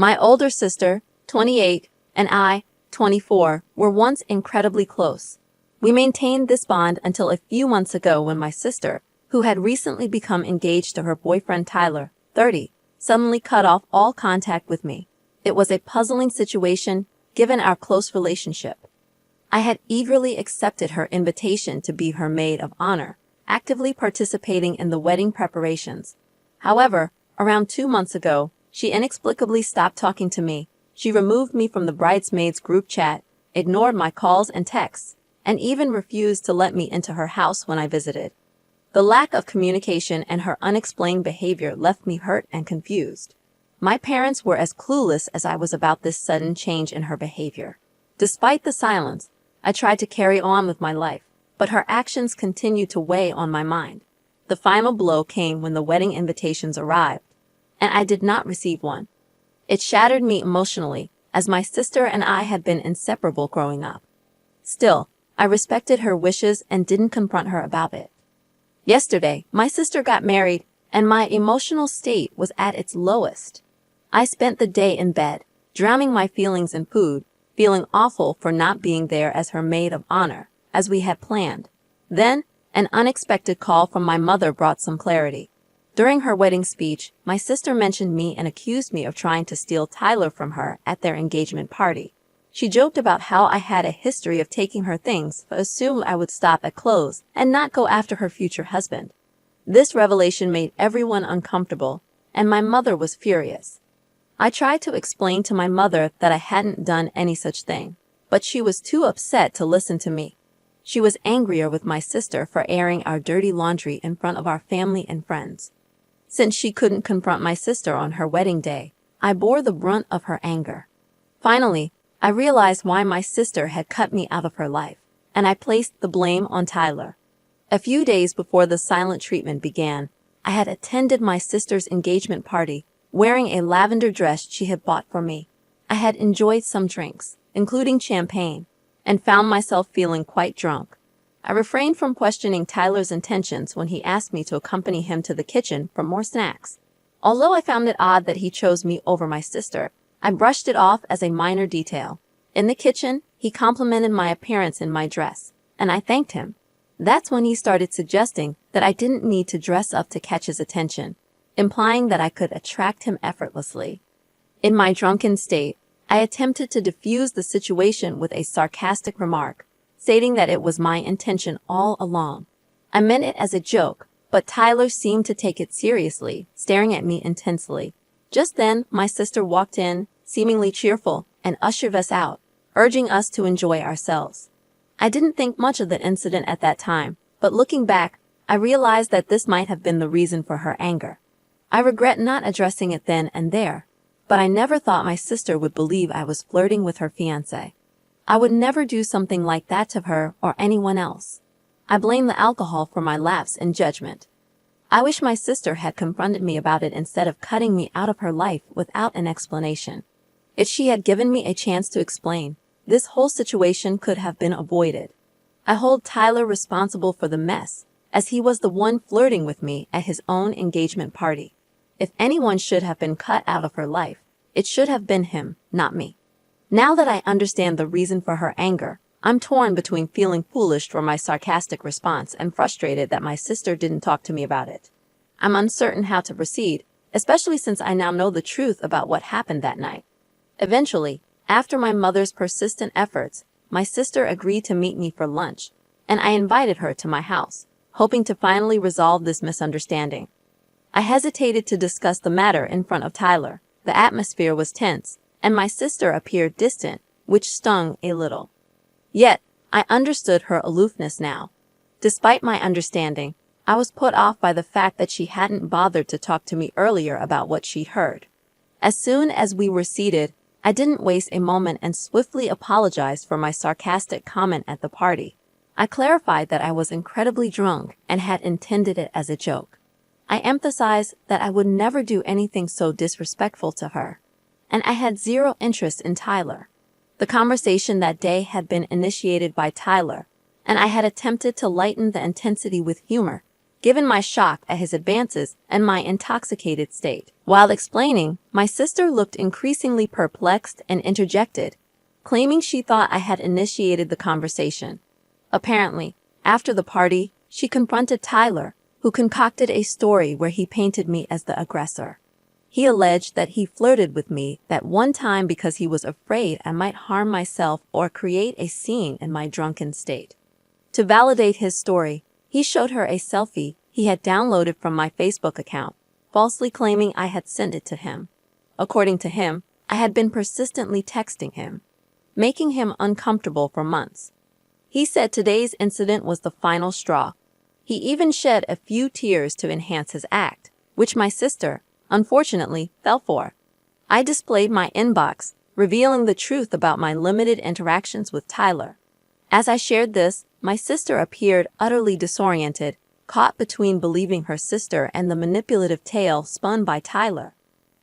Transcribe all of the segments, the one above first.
My older sister, 28, and I, 24, were once incredibly close. We maintained this bond until a few months ago when my sister, who had recently become engaged to her boyfriend Tyler, 30, suddenly cut off all contact with me. It was a puzzling situation, given our close relationship. I had eagerly accepted her invitation to be her maid of honor, actively participating in the wedding preparations. However, around 2 months ago, she inexplicably stopped talking to me. She removed me from the bridesmaids group chat, ignored my calls and texts, and even refused to let me into her house when I visited. The lack of communication and her unexplained behavior left me hurt and confused. My parents were as clueless as I was about this sudden change in her behavior. Despite the silence, I tried to carry on with my life, but her actions continued to weigh on my mind. The final blow came when the wedding invitations arrived, and I did not receive one. It shattered me emotionally, as my sister and I had been inseparable growing up. Still, I respected her wishes and didn't confront her about it. Yesterday, my sister got married, and my emotional state was at its lowest. I spent the day in bed, drowning my feelings in food, feeling awful for not being there as her maid of honor, as we had planned. Then, an unexpected call from my mother brought some clarity. During her wedding speech, my sister mentioned me and accused me of trying to steal Tyler from her at their engagement party. She joked about how I had a history of taking her things, but assumed I would stop at clothes and not go after her future husband. This revelation made everyone uncomfortable, and my mother was furious. I tried to explain to my mother that I hadn't done any such thing, but she was too upset to listen to me. She was angrier with my sister for airing our dirty laundry in front of our family and friends. Since she couldn't confront my sister on her wedding day, I bore the brunt of her anger. Finally, I realized why my sister had cut me out of her life, and I placed the blame on Tyler. A few days before the silent treatment began, I had attended my sister's engagement party, wearing a lavender dress she had bought for me. I had enjoyed some drinks, including champagne, and found myself feeling quite drunk. I refrained from questioning Tyler's intentions when he asked me to accompany him to the kitchen for more snacks. Although I found it odd that he chose me over my sister, I brushed it off as a minor detail. In the kitchen, he complimented my appearance in my dress, and I thanked him. That's when he started suggesting that I didn't need to dress up to catch his attention, implying that I could attract him effortlessly. In my drunken state, I attempted to diffuse the situation with a sarcastic remark, stating that it was my intention all along. I meant it as a joke, but Tyler seemed to take it seriously, staring at me intensely. Just then, my sister walked in, seemingly cheerful, and ushered us out, urging us to enjoy ourselves. I didn't think much of the incident at that time, but looking back, I realized that this might have been the reason for her anger. I regret not addressing it then and there, but I never thought my sister would believe I was flirting with her fiancé. I would never do something like that to her or anyone else. I blame the alcohol for my lapse in judgment. I wish my sister had confronted me about it instead of cutting me out of her life without an explanation. If she had given me a chance to explain, this whole situation could have been avoided. I hold Tyler responsible for the mess, as he was the one flirting with me at his own engagement party. If anyone should have been cut out of her life, it should have been him, not me. Now that I understand the reason for her anger, I'm torn between feeling foolish for my sarcastic response and frustrated that my sister didn't talk to me about it. I'm uncertain how to proceed, especially since I now know the truth about what happened that night. Eventually, after my mother's persistent efforts, my sister agreed to meet me for lunch, and I invited her to my house, hoping to finally resolve this misunderstanding. I hesitated to discuss the matter in front of Tyler. The atmosphere was tense, and my sister appeared distant, which stung a little. Yet, I understood her aloofness now. Despite my understanding, I was put off by the fact that she hadn't bothered to talk to me earlier about what she'd heard. As soon as we were seated, I didn't waste a moment and swiftly apologized for my sarcastic comment at the party. I clarified that I was incredibly drunk and had intended it as a joke. I emphasized that I would never do anything so disrespectful to her, and I had zero interest in Tyler. The conversation that day had been initiated by Tyler, and I had attempted to lighten the intensity with humor, given my shock at his advances and my intoxicated state. While explaining, my sister looked increasingly perplexed and interjected, claiming she thought I had initiated the conversation. Apparently, after the party, she confronted Tyler, who concocted a story where he painted me as the aggressor. He alleged that he flirted with me that one time because he was afraid I might harm myself or create a scene in my drunken state. To validate his story, he showed her a selfie he had downloaded from my Facebook account, falsely claiming I had sent it to him. According to him, I had been persistently texting him, making him uncomfortable for months. He said today's incident was the final straw. He even shed a few tears to enhance his act, which my sister, unfortunately, fell for. I displayed my inbox, revealing the truth about my limited interactions with Tyler. As I shared this, my sister appeared utterly disoriented, caught between believing her sister and the manipulative tale spun by Tyler.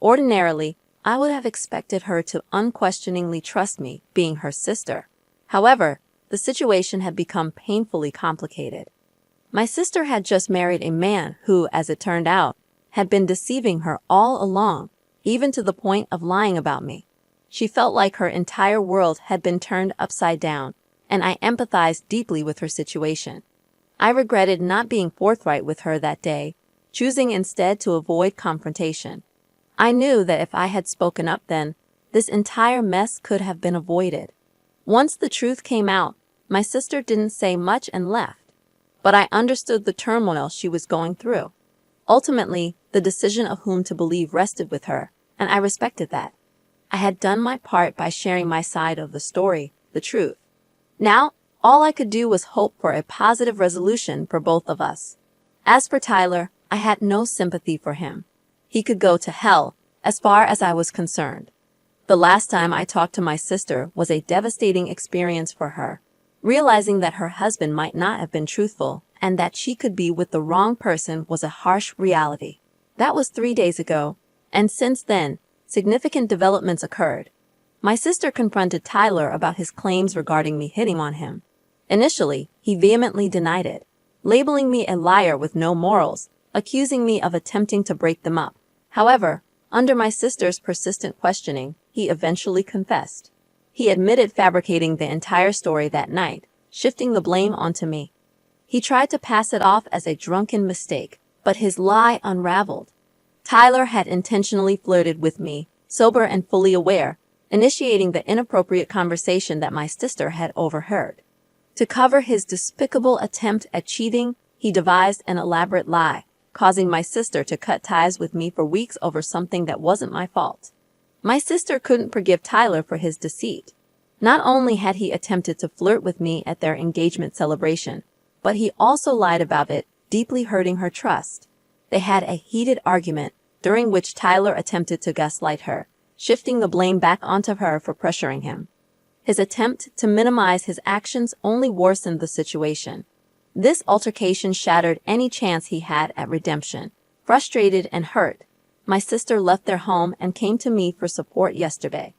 Ordinarily, I would have expected her to unquestioningly trust me, being her sister. However, the situation had become painfully complicated. My sister had just married a man who, as it turned out, had been deceiving her all along, even to the point of lying about me. She felt like her entire world had been turned upside down, and I empathized deeply with her situation. I regretted not being forthright with her that day, choosing instead to avoid confrontation. I knew that if I had spoken up then, this entire mess could have been avoided. Once the truth came out, my sister didn't say much and left, but I understood the turmoil she was going through. Ultimately, the decision of whom to believe rested with her, and I respected that. I had done my part by sharing my side of the story, the truth. Now, all I could do was hope for a positive resolution for both of us. As for Tyler, I had no sympathy for him. He could go to hell, as far as I was concerned. The last time I talked to my sister was a devastating experience for her, realizing that her husband might not have been truthful and that she could be with the wrong person was a harsh reality. That was 3 days ago, and since then, significant developments occurred. My sister confronted Tyler about his claims regarding me hitting on him. Initially, he vehemently denied it, labeling me a liar with no morals, accusing me of attempting to break them up. However, under my sister's persistent questioning, he eventually confessed. He admitted fabricating the entire story that night, shifting the blame onto me. He tried to pass it off as a drunken mistake, but his lie unraveled. Tyler had intentionally flirted with me, sober and fully aware, initiating the inappropriate conversation that my sister had overheard. To cover his despicable attempt at cheating, he devised an elaborate lie, causing my sister to cut ties with me for weeks over something that wasn't my fault. My sister couldn't forgive Tyler for his deceit. Not only had he attempted to flirt with me at their engagement celebration, but he also lied about it, deeply hurting her trust. They had a heated argument, during which Tyler attempted to gaslight her, shifting the blame back onto her for pressuring him. His attempt to minimize his actions only worsened the situation. This altercation shattered any chance he had at redemption. Frustrated and hurt, my sister left their home and came to me for support yesterday.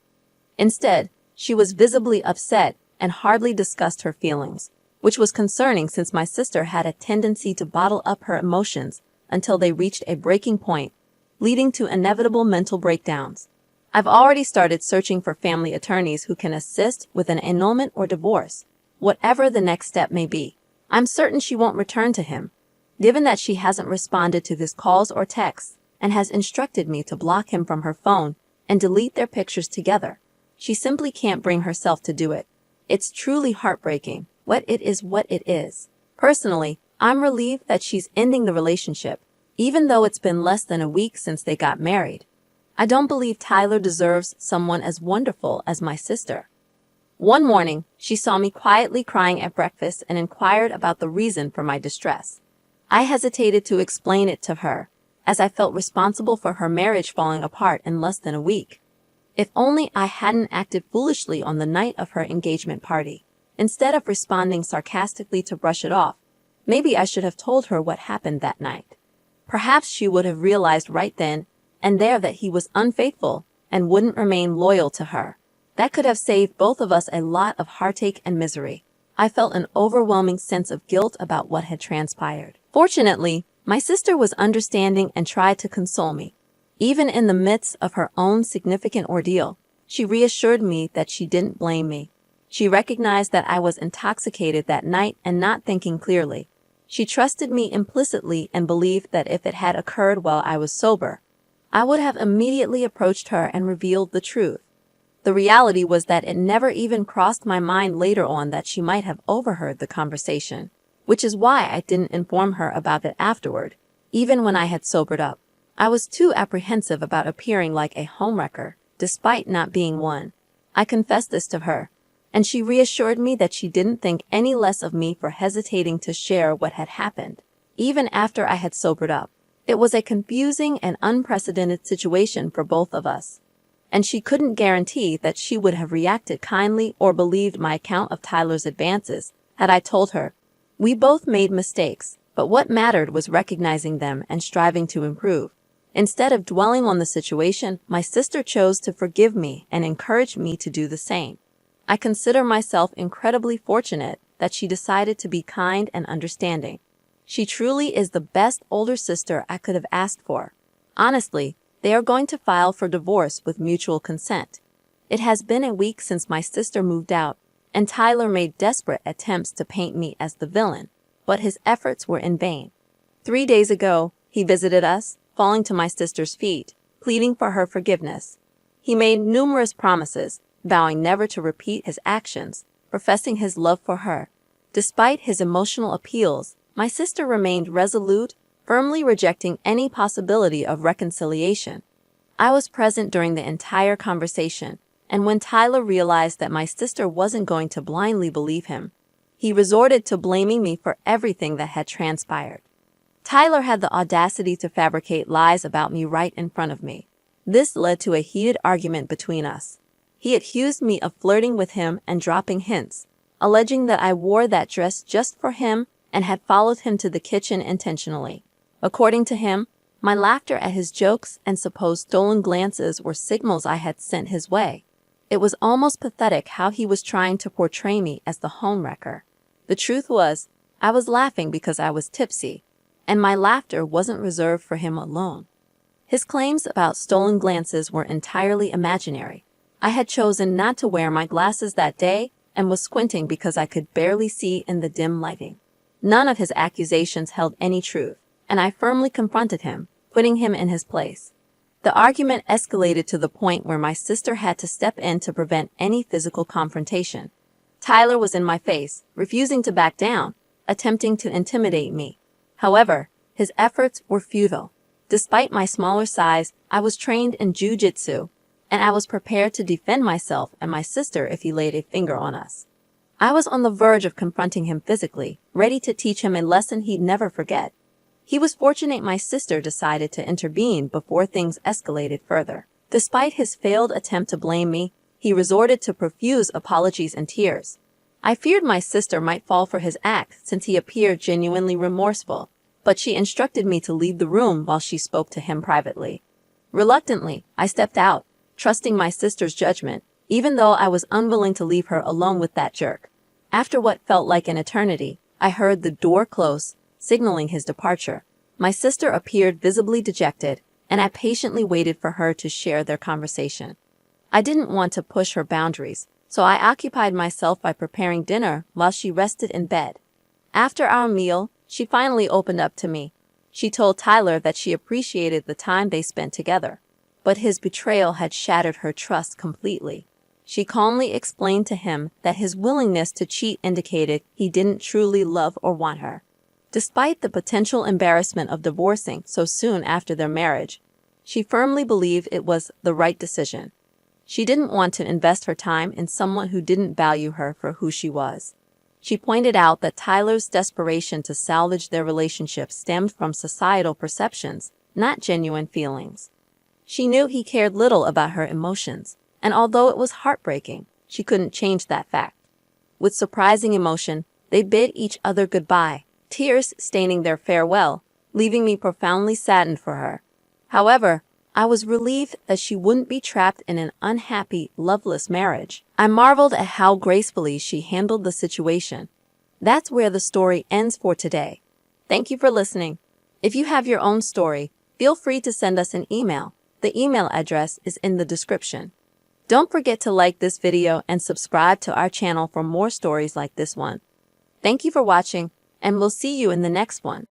Instead, she was visibly upset and hardly discussed her feelings, which was concerning since my sister had a tendency to bottle up her emotions until they reached a breaking point, leading to inevitable mental breakdowns. I've already started searching for family attorneys who can assist with an annulment or divorce, whatever the next step may be. I'm certain she won't return to him, given that she hasn't responded to his calls or texts and has instructed me to block him from her phone and delete their pictures together. She simply can't bring herself to do it. It's truly heartbreaking. What it is. Personally, I'm relieved that she's ending the relationship, even though it's been less than a week since they got married. I don't believe Tyler deserves someone as wonderful as my sister. One morning, she saw me quietly crying at breakfast and inquired about the reason for my distress. I hesitated to explain it to her, as I felt responsible for her marriage falling apart in less than a week. If only I hadn't acted foolishly on the night of her engagement party. Instead of responding sarcastically to brush it off, maybe I should have told her what happened that night. Perhaps she would have realized right then and there that he was unfaithful and wouldn't remain loyal to her. That could have saved both of us a lot of heartache and misery. I felt an overwhelming sense of guilt about what had transpired. Fortunately, My sister was understanding and tried to console me. Even in the midst of her own significant ordeal, she reassured me that she didn't blame me. She recognized that I was intoxicated that night and not thinking clearly. She trusted me implicitly and believed that if it had occurred while I was sober, I would have immediately approached her and revealed the truth. The reality was that it never even crossed my mind later on that she might have overheard the conversation, which is why I didn't inform her about it afterward, even when I had sobered up. I was too apprehensive about appearing like a homewrecker, despite not being one. I confessed this to her, and she reassured me that she didn't think any less of me for hesitating to share what had happened, even after I had sobered up. It was a confusing and unprecedented situation for both of us, and she couldn't guarantee that she would have reacted kindly or believed my account of Tyler's advances had I told her. We both made mistakes, but what mattered was recognizing them and striving to improve. Instead of dwelling on the situation, my sister chose to forgive me and encouraged me to do the same. I consider myself incredibly fortunate that she decided to be kind and understanding. She truly is the best older sister I could have asked for. Honestly, they are going to file for divorce with mutual consent. It has been a week since my sister moved out, and Tyler made desperate attempts to paint me as the villain, but his efforts were in vain. 3 days ago, he visited us, falling to my sister's feet, pleading for her forgiveness. He made numerous promises, vowing never to repeat his actions, professing his love for her. Despite his emotional appeals, my sister remained resolute, firmly rejecting any possibility of reconciliation. I was present during the entire conversation, and when Tyler realized that my sister wasn't going to blindly believe him, he resorted to blaming me for everything that had transpired. Tyler had the audacity to fabricate lies about me right in front of me. This led to a heated argument between us. He accused me of flirting with him and dropping hints, alleging that I wore that dress just for him and had followed him to the kitchen intentionally. According to him, my laughter at his jokes and supposed stolen glances were signals I had sent his way. It was almost pathetic how he was trying to portray me as the homewrecker. The truth was, I was laughing because I was tipsy, and my laughter wasn't reserved for him alone. His claims about stolen glances were entirely imaginary. I had chosen not to wear my glasses that day and was squinting because I could barely see in the dim lighting. None of his accusations held any truth, and I firmly confronted him, putting him in his place. The argument escalated to the point where my sister had to step in to prevent any physical confrontation. Tyler was in my face, refusing to back down, attempting to intimidate me. However, his efforts were futile. Despite my smaller size, I was trained in jiu-jitsu, and I was prepared to defend myself and my sister if he laid a finger on us. I was on the verge of confronting him physically, ready to teach him a lesson he'd never forget. He was fortunate my sister decided to intervene before things escalated further. Despite his failed attempt to blame me, he resorted to profuse apologies and tears. I feared my sister might fall for his act since he appeared genuinely remorseful, but she instructed me to leave the room while she spoke to him privately. Reluctantly, I stepped out, trusting my sister's judgment, even though I was unwilling to leave her alone with that jerk. After what felt like an eternity, I heard the door close, signaling his departure. My sister appeared visibly dejected, and I patiently waited for her to share their conversation. I didn't want to push her boundaries, so I occupied myself by preparing dinner while she rested in bed. After our meal, she finally opened up to me. She told Tyler that she appreciated the time they spent together, but his betrayal had shattered her trust completely. She calmly explained to him that his willingness to cheat indicated he didn't truly love or want her. Despite the potential embarrassment of divorcing so soon after their marriage, she firmly believed it was the right decision. She didn't want to invest her time in someone who didn't value her for who she was. She pointed out that Tyler's desperation to salvage their relationship stemmed from societal perceptions, not genuine feelings. She knew he cared little about her emotions, and although it was heartbreaking, she couldn't change that fact. With surprising emotion, they bid each other goodbye, tears staining their farewell, leaving me profoundly saddened for her. However, I was relieved that she wouldn't be trapped in an unhappy, loveless marriage. I marveled at how gracefully she handled the situation. That's where the story ends for today. Thank you for listening. If you have your own story, feel free to send us an email. The email address is in the description. Don't forget to like this video and subscribe to our channel for more stories like this one. Thank you for watching, and we'll see you in the next one.